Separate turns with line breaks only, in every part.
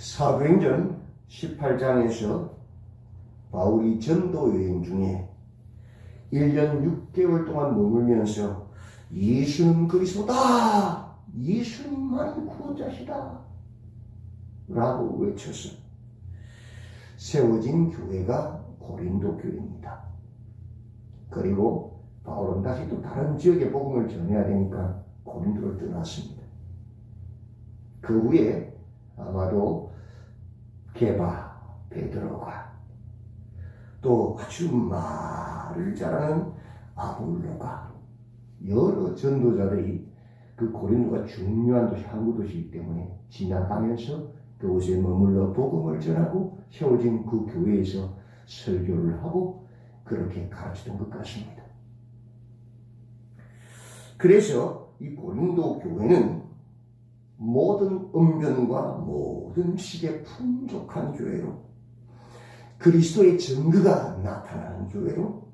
사도행전 18장에서 바울이 전도 여행 중에 1년 6개월 동안 머물면서 예수는 그리스도다! 예수님만 구원자시다! 라고 외쳐서 세워진 교회가 고린도 교회입니다. 그리고 바울은 다시 또 다른 지역의 복음을 전해야 되니까 고린도를 떠났습니다. 그 후에 아마도 게바, 베드로가 또 아주 말을 잘하는 아볼로가 여러 전도자들이 그 고린도가 중요한 도시, 항구 도시이기 때문에 지나가면서 그곳에 머물러 복음을 전하고 세워진 그 교회에서 설교를 하고 그렇게 가르치던 것 같습니다. 그래서 이 고린도 교회는 모든 언변과 모든 식의 풍족한 교회로, 그리스도의 증거가 나타나는 교회로,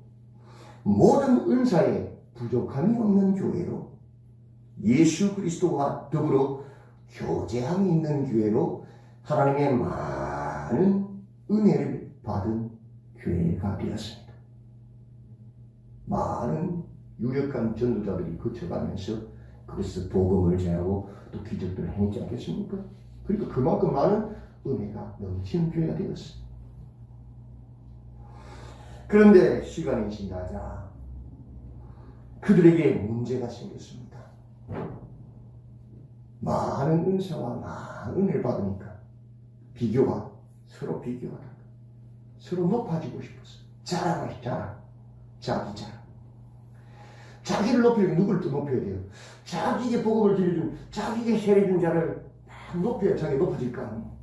모든 은사에 부족함이 없는 교회로, 예수 그리스도와 더불어 교제함이 있는 교회로 하나님의 많은 은혜를 받은 교회가 되었습니다. 많은 유력한 전도자들이 거쳐가면서 그것을 복음을 전하고 또 기적들을 행했지 않겠습니까? 그러니까 그만큼 많은 은혜가 넘치는 교회가 되었습니다. 그런데 시간이 지나자 그들에게 문제가 생겼습니다. 많은 은사와 많은 은혜를 받으니까 서로 비교가 된다. 서로 높아지고 싶었어. 자랑하시 자랑. 자기 자랑. 자기를 높이려면 누구를 또 높여야 돼요? 자기에게 복음을 들려준, 자기에게 세례준 자를 막 높여야 자기가 높아질 거 아니에요.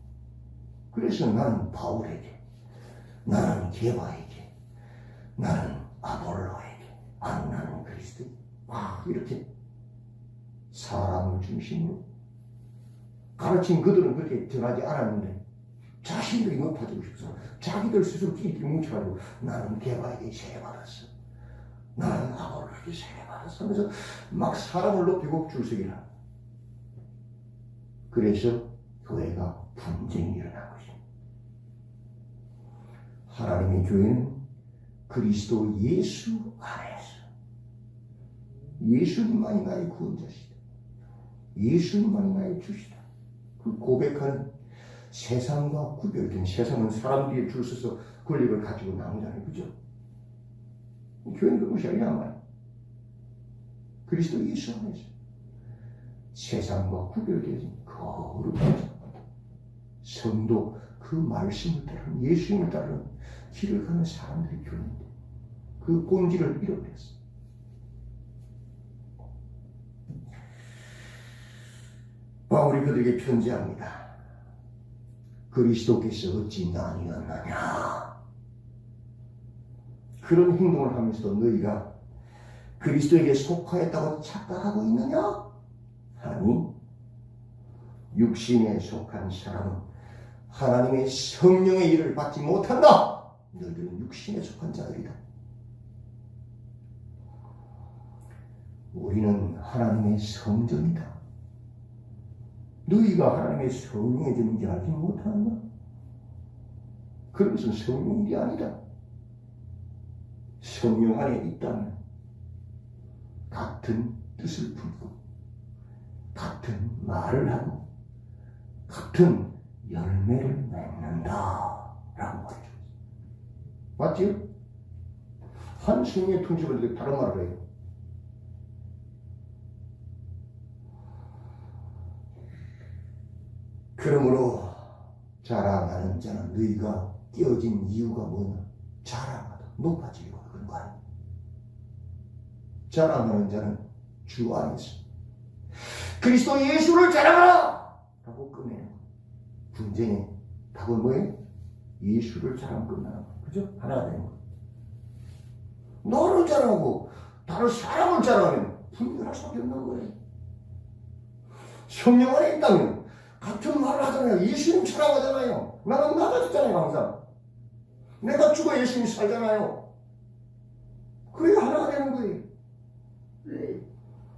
그래서 나는 바울에게, 나는 게바에게, 나는 아볼로에게, 나는 그리스도, 이렇게 사람을 중심으로 가르친 그들은 그렇게 전하지 않았는데 자신들이 높아지고 싶어서 자기들 스스로 끼리끼리 뭉쳐가지고 나는 게바에게 세례받았어, 나는 아볼로에게 세례받았어 하면서 막 사람을 높이고 줄서기를 합니다. 그래서 교회가 분쟁이 일어난 것입니다. 하나님의 교회는 그리스도 예수 안에서 예수님만이 나의 구원자시다, 예수님만이 나의 주시다, 그 고백하는 세상과 구별된, 세상은 사람 뒤에 줄 서서 권력을 가지고 나오잖아요. 그죠? 교회는 그것이 아니란 그리스도 예수 안에서 세상과 구별되어진 거룩한 성도, 그 말씀을 따르는, 예수님을 따르는 길을 가는 사람들이 교회인데 그 본질을 잃어버렸어요. 바울이 그들에게 편지합니다. 그리스도께서 어찌 나뉘었느냐. 그런 행동을 하면서도 너희가 그리스도에게 속하였다고 착각하고 있느냐? 아니, 육신에 속한 사람은 하나님의 성령의 일을 받지 못한다. 너희들은 육신에 속한 자들이다. 우리는 하나님의 성전이다. 너희가 하나님의 성령의 전인지 알지 못하는가? 그런 것은 성령의 일이 아니다. 성령 안에 있다면 같은 뜻을 품고 같은 말을 하고 같은 열매를 맺는다 라고 말해줘. 맞지요? 한 성령의 통치를 다른 말을 해요. 그러므로 자랑하는 자는 너희가 깨어진 이유가 뭐냐? 자랑하다, 높아지려고 그런 거 아니야. 자랑하는 자는 주 안에서 그리스도 예수를 자랑하라! 라고 끝내는 분쟁의 답은 뭐예요? 예수를 자랑 끝나는 거예요. 그죠? 하나가 되는 거예요. 너를 자랑하고 다른 사람을 자랑하면 분열할 수밖에 없는 거예요. 성령 안에 있다면 같은 말을 하잖아요. 예수님 자랑하잖아요. 나는 나가졌잖아요. 항상 내가 죽어 예수님이 살잖아요. 그래야 하나가 되는 거예요.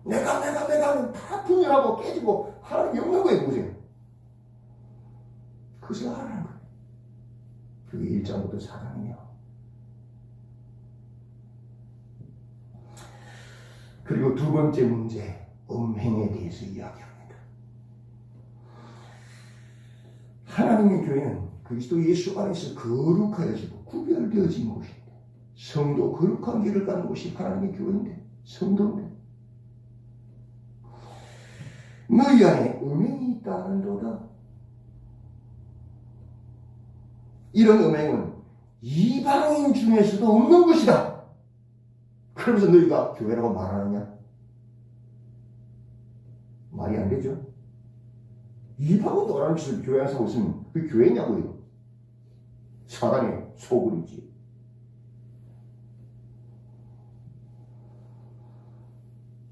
내가 하면 다 분열하고 깨지고 하나님이 없는 거예요. 보세요. 그것을 알아라는 거예요. 그게 1장부터 4장이에요. 그리고 두 번째 문제, 음행에 대해서 이야기합니다. 하나님의 교회는 그리스도 예수 안에서 거룩하여지고 구별되어진 곳인데, 성도 거룩한 길을 가는 곳이 하나님의 교회인데, 성도인데, 너희 안에 음행이 있다 하는도다. 이런 음행은 이방인 중에서도 없는 것이다. 그러면서 너희가 교회라고 말하느냐? 말이 안 되죠. 이방인도 안 하는 짓을 교회 안에서 하고 있으면 그게 교회냐고요. 사단의 소굴이지.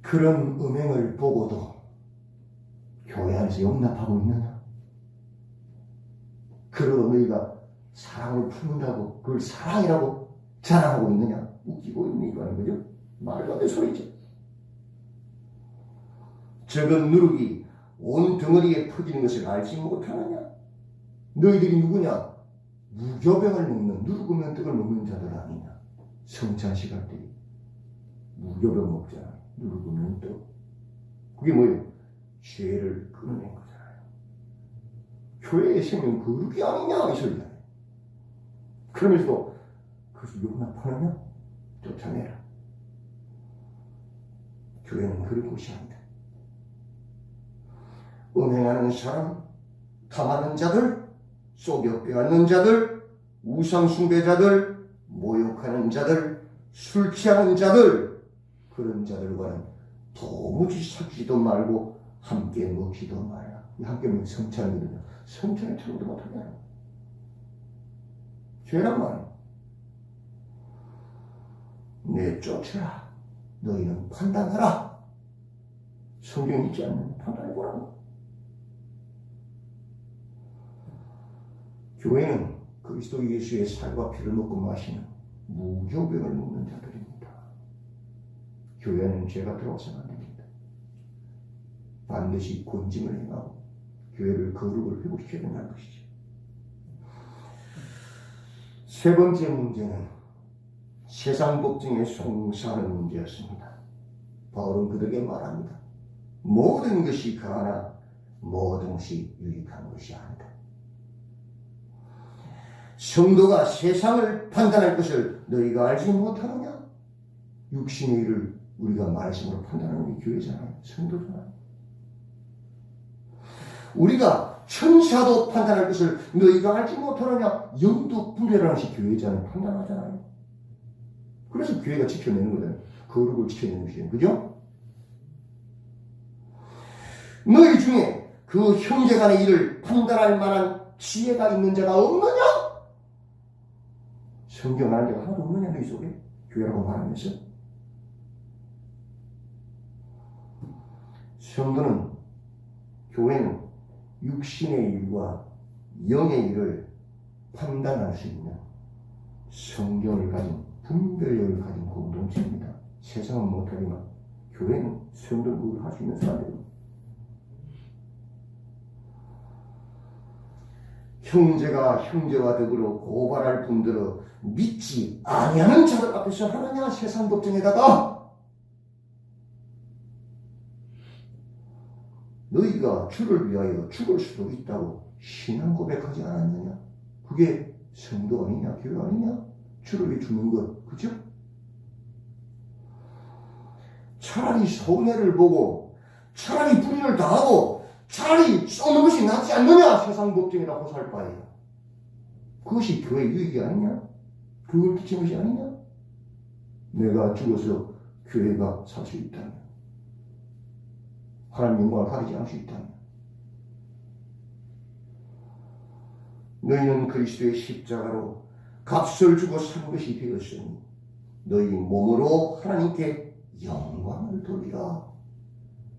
그런 음행을 보고도 교회 안에서 용납하고 있느냐? 그러고 너희가 사랑을 품는다고 그걸 사랑이라고 자랑하고 있느냐? 웃기고 있는 이거 아닌 거죠? 말도 안 되는 소리죠. 적은 누룩이 온 덩어리에 퍼지는 것을 알지 못하느냐? 너희들이 누구냐? 무교병을 먹는, 누룩 없는 떡을 먹는 자들 아니냐? 성찬식 할 때 무교병 먹잖아요. 누룩 없는 떡. 그게 뭐예요? 죄를 끊어낸 거잖아요. 교회의 생명 거룩이 아니냐? 이 소리잖아요. 그러면서도 그것을 용납하느냐? 쫓아내라. 교회는 그런 곳이 아니다. 음행하는 사람, 탐하는 자들, 속여 빼앗는 자들, 우상숭배자들, 모욕하는 자들, 술 취하는 자들, 그런 자들과는 도무지 사귀지도 말고 함께 먹지도 말라. 함께 먹는 성찬이거든요. 성찬에 참여도 못하게 하라. 죄란 말이야. 내쫓으라. 너희는 판단하라. 성경 있지 않는 판단해보라고. 교회는 그리스도 예수의 살과 피를 먹고 마시는 무교병을 먹는 자들입니다. 교회는 죄가 들어와서는 안 됩니다. 반드시 권징을 행하고 교회를 거룩을 회복시켜야 된다는 것이죠. 세 번째 문제는 세상 법정에 송사하는 문제였습니다. 바울은 그들에게 말합니다. 모든 것이 가하나 모든 것이 유익한 것이 아니다. 성도가 세상을 판단할 것을 너희가 알지 못하느냐? 육신의 일을 우리가 말씀으로 판단하는 게 교회잖아요. 성도잖아요. 우리가 천사도 판단할 것을 너희가 알지 못하느냐? 영도 분별하는 것이 교회잖아요. 판단하잖아요. 그래서 교회가 지켜내는 거잖아요. 거룩을 지켜내는 것이에요. 그죠? 너희 중에 그 형제간의 일을 판단할 만한 지혜가 있는 자가 없느냐? 성경 아는 자가 하나도 없느냐? 너희 속에? 교회라고 말하면서. 성도는, 교회는 육신의 일과 영의 일을 판단할 수 있는 성경을 가진, 분별력을 가진 공동체입니다. 세상은 못하지만 교회는 성도는 그걸 할 수 있는 사람들입니다. 형제가 형제와 더불어 고발할 분들은 믿지 아니하는 자들 앞에서 하느냐? 세상 법정에다가 너희가 주를 위하여 죽을 수도 있다고 신앙 고백하지 않았느냐? 그게 성도 아니냐? 교회 아니냐? 주를 위해 죽는 것, 그죠? 차라리 손해를 보고 차라리 불의를 당하고 차라리 쏘는 것이 낫지 않느냐? 세상 법정에다 호소할 바에요. 그것이 교회 유익이 아니냐? 그걸 끼친 것이 아니냐? 내가 죽어서 교회가 살 수 있다면, 하나님 영광을 가리지 않을 수 있다면, 너희는 그리스도의 십자가로 값을 주고 산 것이 되었으니 너희 몸으로 하나님께 영광을 돌리라.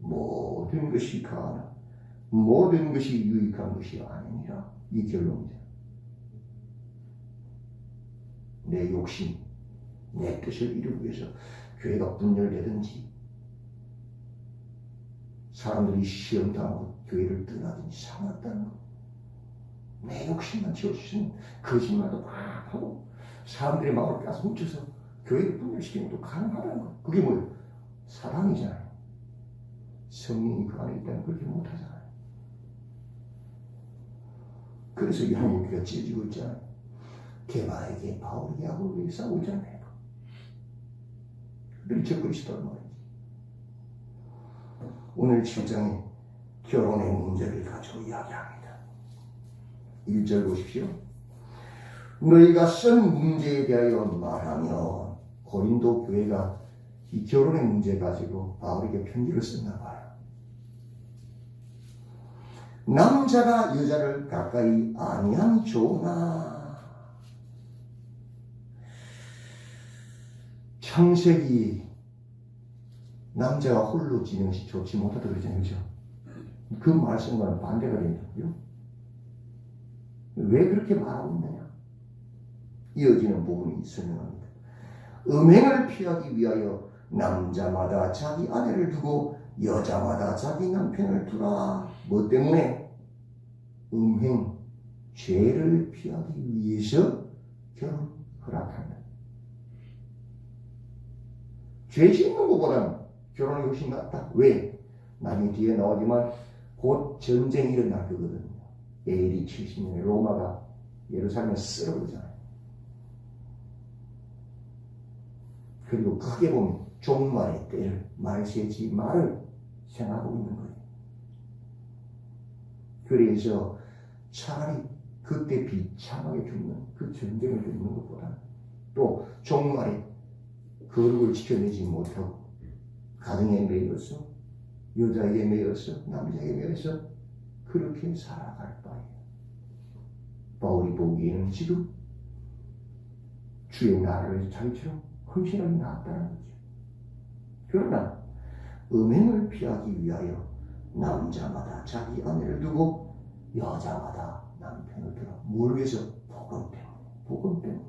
모든 것이 가하나 모든 것이 유익한 것이 아니니라. 이 결론입니다. 내 욕심, 내 뜻을 이루기 위해서 교회가 분열되든지 사람들이 시험당하고 교회를 떠나든지 상관없다는 것. 내 욕심만 채워주시는 거짓말도 막 하고 사람들의 마음을 빼앗아 훔쳐서 교회를 분열시키는 것도 가능하다는 거. 그게 뭐예요? 사단이잖아요. 성령이 그 안에 있다면 그렇게 못하잖아요. 그래서 이 한국교회가 찢어지고 있잖아요. 게바에게 바울에게 아볼에게 싸우고 있잖아요. 그들이 적그리스도란 말이지. 오늘 7장에 결혼의 문제를 가지고 이야기합니다. 1절 보십시오. 너희가 쓴 문제에 대하여 말하면 고린도 교회가 이 결혼의 문제 가지고 바울에게 편지를 썼나 봐요. 남자가 여자를 가까이 아니함 좋으나 창세기 남자가 홀로 지는 것이 좋지 못하다 그러잖아요. 그렇죠? 그 말씀과는 반대가 된다고요. 왜 그렇게 말하고 있느냐? 이어지는 부분이 설명합니다. 음행을 피하기 위하여 남자마다 자기 아내를 두고 여자마다 자기 남편을 두라. 뭐 때문에? 음행, 죄를 피하기 위해서 결혼 허락한다. 죄 짓는 것보다는 결혼이 훨씬 낫다. 왜? 나중에 뒤에 나오지만 곧 전쟁이 일어날 거거든요. AD 70년에 로마가 예루살렘을 쓸어버리잖아요. 그리고 크게 보면 종말의 때를 말세지 말을 생각하고 있는 거예요. 그래서 차라리 그때 비참하게 죽는 그 전쟁을 겪는 것보다 또 종말에 거룩을 지켜내지 못하고 가정에 매여서 여자에게 매여서 남자에게 매여서 그렇게 살아갈 바예요. 바울이 보기에는 지금 주의 나라를 자기처럼 헌신하기 낫다는 거죠. 그러나 음행을 피하기 위하여 남자마다 자기 아내를 두고 여자마다 남편을 두라. 뭘 위해서? 복음 때문에. 복음 때문에.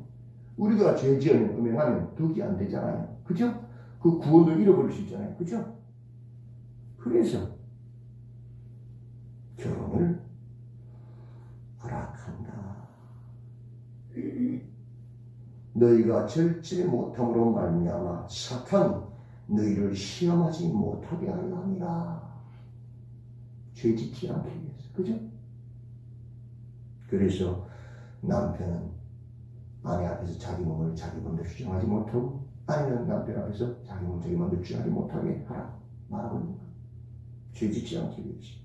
우리가 죄 지으면 음행하면 득이 안 되잖아요. 그죠? 그 구원을 잃어버릴 수 있잖아요. 그죠? 그래서 결혼을 허락한다. 너희가 절제 못함으로 말미암아 사탄이 너희를 시험하지 못하게 하려 함이라. 죄 짓지 않기 위해서. 그죠? 그래서 남편은 아내 앞에서 자기 몸을 자기 마음대로 주장하지 못하고 아내는 남편 앞에서 자기 몸을 자기 마음대로 주장하지 못하게 하라 말하고 있는 거예요. 죄 짓지 않기 위해서.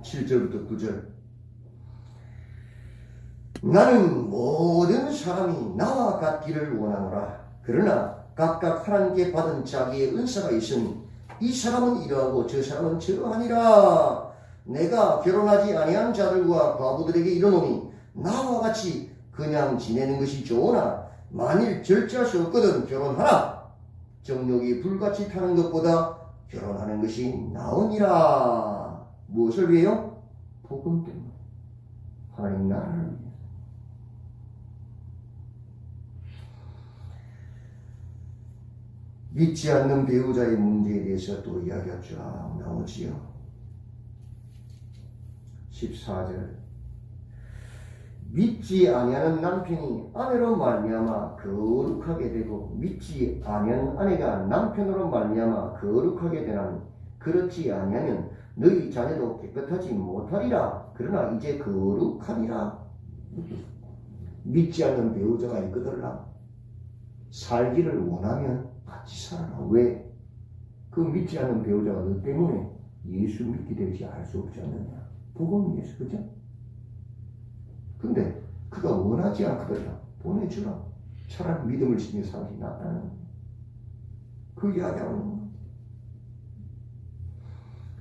7절부터 9절. 나는 모든 사람이 나와 같기를 원하노라. 그러나 각각 하나님께 받은 자기의 은사가 있으니 이 사람은 이러하고 저 사람은 저러하니라. 내가 결혼하지 아니한 자들과 과부들에게 이르노니 나와 같이 그냥 지내는 것이 좋으나 만일 절제할 수 없거든 결혼하라. 정욕이 불같이 타는 것보다 결혼하는 것이 나으니라. 무엇을 위해요? 복음 때문에. 하나님 나라를 위해. 믿지 않는 배우자의 문제에 대해서 또 이야기가 쫙 나오지요. 14절. 믿지 아니하는 남편이 아내로 말미암아 거룩하게 되고 믿지 아니하는 아내가 남편으로 말미암아 거룩하게 되나니 그렇지 아니하면 너희 자녀도 깨끗하지 못하리라. 그러나 이제 거룩하리라. 믿지 않는 배우자가 있거들라. 살기를 원하면 같이 살아라. 왜? 그 믿지 않는 배우자가 너 때문에 예수 믿게 될지 알 수 없지 않느냐. 복음 위해서. 그죠? 근데 그가 원하지 않거든요. 보내주라. 차라리 믿음을 지니며 사는 게 낫다는 그 이야기하는 거예요.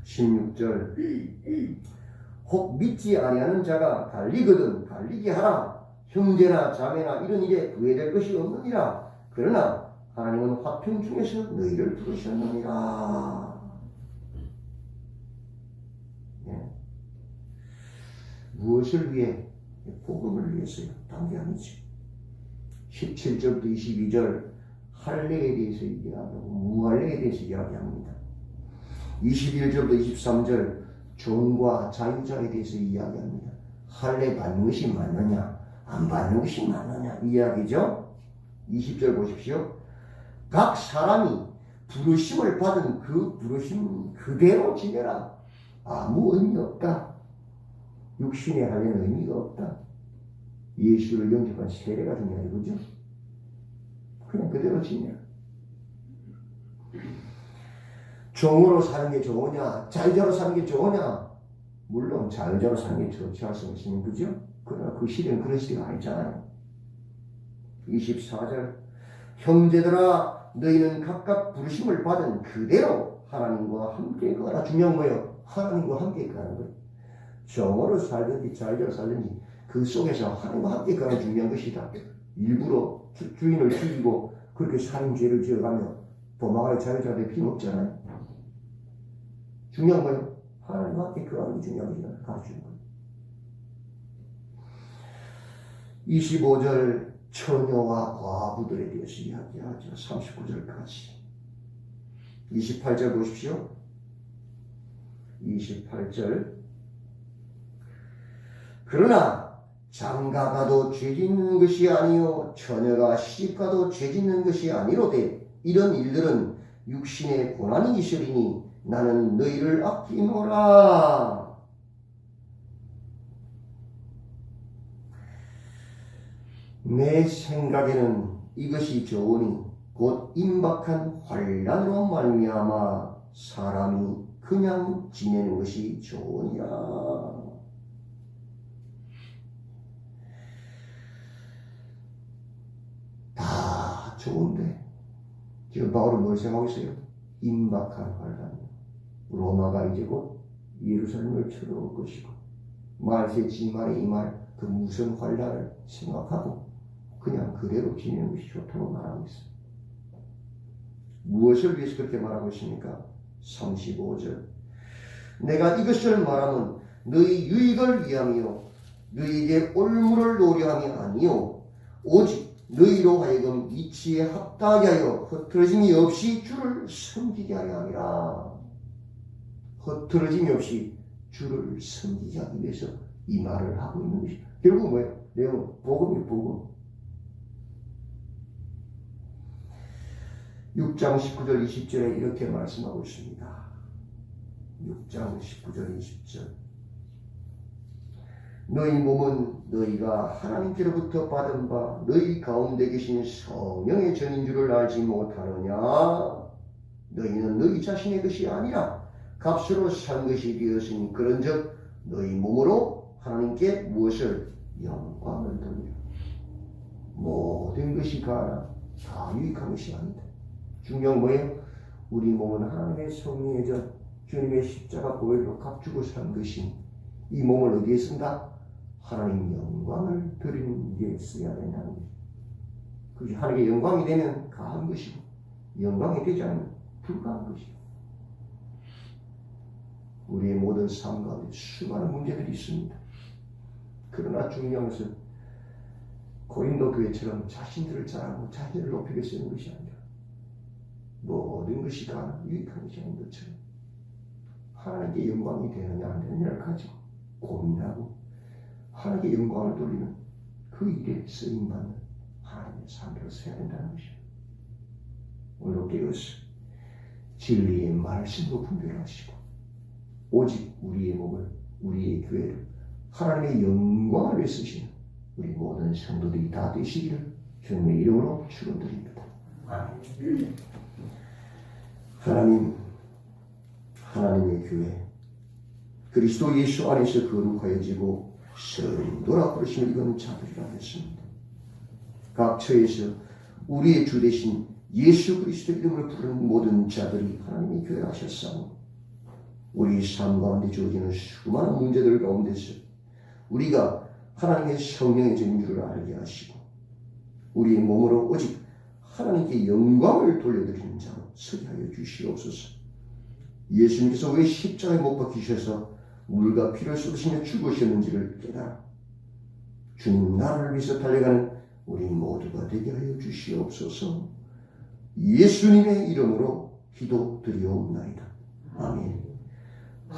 16절. 혹 믿지 아니하는 자가 갈리거든 갈리게 하라. 형제나 자매나 이런 일에 구애될 것이 없느니라. 그러나 하나님은 화평 중에서 너희를 부르셨느니라. 예. 무엇을 위해? 복음을 위해서요. 다른 게 아니지. 17절부터 22절 할례에 대해서 이야기하고 무할례에 대해서 이야기합니다. 21절부터 23절 종과 자유자에 대해서 이야기합니다. 할례 받는 것이 맞느냐 안 받는 것이 맞느냐 이야기죠. 20절 보십시오. 각 사람이 부르심을 받은 그 부르심 그대로 지내라. 아무 의미 없다. 육신의 할례는 의미가 없다. 예수를 영접한 세례가 중요해. 그죠? 그냥 그대로 지내라. 종으로 사는 게 좋으냐 자유자로 사는 게 좋으냐. 물론 자유자로 사는 게 좋지 않습니까? 그죠? 그러나 그 시대는 그런 시대가 아니잖아요. 24절 형제들아 너희는 각각 부르심을 받은 그대로 하나님과 함께 가라. 중요한 거예요. 하나님과 함께 가는 거예요. 종으로 살든지 자유자로 살든지 그 속에서 하나님과 함께 가는 중요한 것이다. 일부러 주인을 죽이고 그렇게 살인 죄를 지어가며 도망할 자유자가 될 필요 없잖아요. 중요한 거예요. 하나님과 함께 가는 게 중요한 것이다. 가르치는 거예요. 25절 처녀와 과부들에 대해서 이야기하죠. 39절까지. 28절 보십시오. 28절 그러나 장가가도 죄짓는 것이 아니요 처녀가 시집가도 죄짓는 것이 아니로되 이런 일들은 육신의 고난이 있으리니 나는 너희를 아끼노라. 내 생각에는 이것이 좋으니 곧 임박한 환난으로 말미암아 사람이 그냥 지내는 것이 좋으니라. 다 좋은데 지금 바울은 뭘 생각하고 있어요? 임박한 환난. 로마가 이제 곧 예루살렘을 쳐들어올 것이고 말세 지말의 이 말 그 무슨 환난을 생각하고 그냥 그대로 지내는 것이 좋다고 말하고 있어요. 무엇을 위해서 그렇게 말하고 있습니까? 35절 내가 이것을 말하면 너희 유익을 위함이요 너희에게 올무를 노려함이 아니요 오직 너희로 하여금 이치에 합당하게 하여 흐트러짐이 없이 주를 섬기게 하려 함이라. 흐트러짐이 없이 주를 섬기게 하기 위해서 이 말을 하고 있는 것이 결국 뭐예요? 내용 복음이 복음. 6장 19절 20절에 이렇게 말씀하고 있습니다. 6장 19절 20절 너희 몸은 너희가 하나님께로부터 받은 바 너희 가운데 계신 성령의 전인 줄을 알지 못하느냐. 너희는 너희 자신의 것이 아니라 값으로 산 것이 되었으니 그런즉 너희 몸으로 하나님께 무엇을 영광을 돌리라. 모든 것이 다 유익한 것이 아니다. 중요한 뭐예요? 우리 몸은 하나님의 성령의 전 주님의 십자가 보혈로 값주고 산 것이 이 몸을 어디에 쓴다? 하나님 영광을 드리는 데 써야 된다는 것이죠. 그것이 하나님의 영광이 되면 가한 것이고 영광이 되지 않으면 불가한 것이죠. 우리의 모든 삶 가운데 수많은 문제들이 있습니다. 그러나 중요한 것은 고린도 교회처럼 자신들을 자랑하고 자신을 높이게 쓰는 것이 아니라 모든 것이 다 유익한 것이 아닌 것처럼 하나님께 영광이 되느냐 안 되느냐를 가지고 고민하고 하나님께 영광을 돌리는 그 일에 쓰임받는 하나님의 삶으로 서야 된다는 것입니다. 오늘 깨어서 진리의 말씀으로 분별하시고 오직 우리의 몸을 우리의 교회를 하나님의 영광을 위해 쓰시는 우리 모든 성도들이 다 되시기를 주님의 이름으로 축원드립니다. 하나님의 교회 그리스도 예수 안에서 거룩하여지고 성도라 부르심을 입은 자들이라 했습니다. 각 처에서 우리의 주 되신 예수 그리스도 이름을 부르는 모든 자들이 하나님의 교회 하셨사오니 우리 삶 가운데 주어지는 수많은 문제들 가운데서 우리가 하나님의 성령의 전인 줄을 알게 하시고 우리의 몸으로 오직 하나님께 영광을 돌려드리는 자로 서게 하여 주시옵소서. 예수님께서 왜 십자가에 못 박히셔서 물과 피를 쏟으시며 죽으셨는지를 깨달아 주님 나라를 위해서 달려가는 우리 모두가 되게 하여 주시옵소서. 예수님의 이름으로 기도드리옵나이다. 아멘.